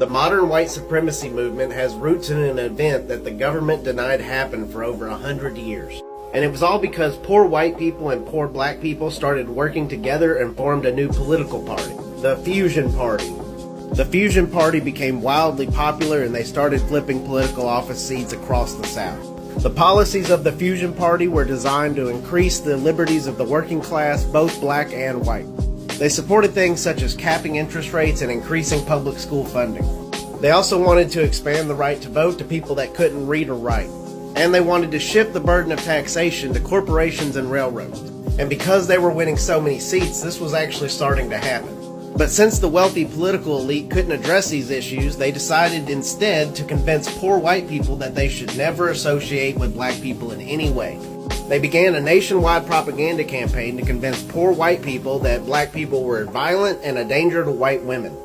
The modern white supremacy movement has roots in an event that the government denied happened for over 100 years. And it was all because poor white people and poor black people started working together and formed a new political party, the Fusion Party. The Fusion Party became wildly popular and they started flipping political office seats across the South. The policies of the Fusion Party were designed to increase the liberties of the working class, both black and white. They supported things such as capping interest rates and increasing public school funding. They also wanted to expand the right to vote to people that couldn't read or write. And they wanted to shift the burden of taxation to corporations and railroads. And because they were winning so many seats, this was actually starting to happen. But since the wealthy political elite couldn't address these issues, they decided instead to convince poor white people that they should never associate with black people in any way. They began a nationwide propaganda campaign to convince poor white people that black people were violent and a danger to white women.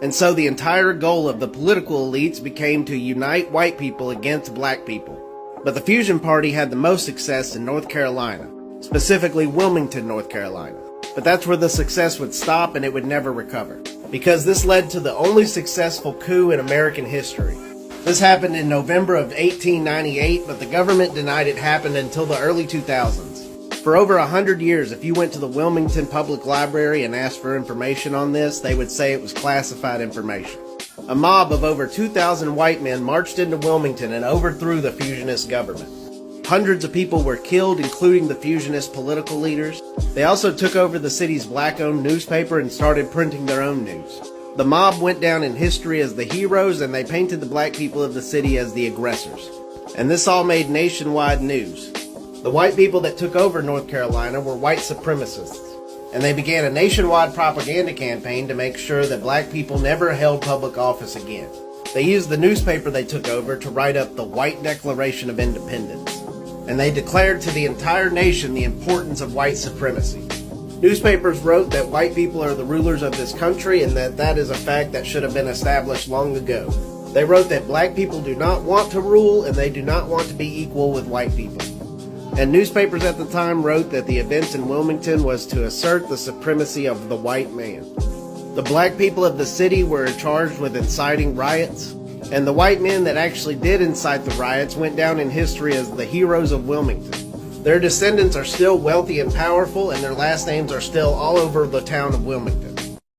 And so the entire goal of the political elites became to unite white people against black people. But the Fusion Party had the most success in North Carolina, specifically Wilmington, North Carolina. But that's where the success would stop and it would never recover, because this led to the only successful coup in American history. This happened in November of 1898, but the government denied it happened until the early 2000s. For over 100 years, if you went to the Wilmington Public Library and asked for information on this, they would say it was classified information. A mob of over 2,000 white men marched into Wilmington and overthrew the Fusionist government. Hundreds of people were killed, including the Fusionist political leaders. They also took over the city's black-owned newspaper and started printing their own news. The mob went down in history as the heroes, and they painted the black people of the city as the aggressors. And this all made nationwide news. The white people that took over North Carolina were white supremacists, and they began a nationwide propaganda campaign to make sure that black people never held public office again. They used the newspaper they took over to write up the White Declaration of Independence, and they declared to the entire nation the importance of white supremacy. Newspapers wrote that white people are the rulers of this country and that that is a fact that should have been established long ago. They wrote that black people do not want to rule and they do not want to be equal with white people. And newspapers at the time wrote that the events in Wilmington was to assert the supremacy of the white man. The black people of the city were charged with inciting riots, and the white men that actually did incite the riots went down in history as the heroes of Wilmington. Their descendants are still wealthy and powerful, and their last names are still all over the town of Wilmington.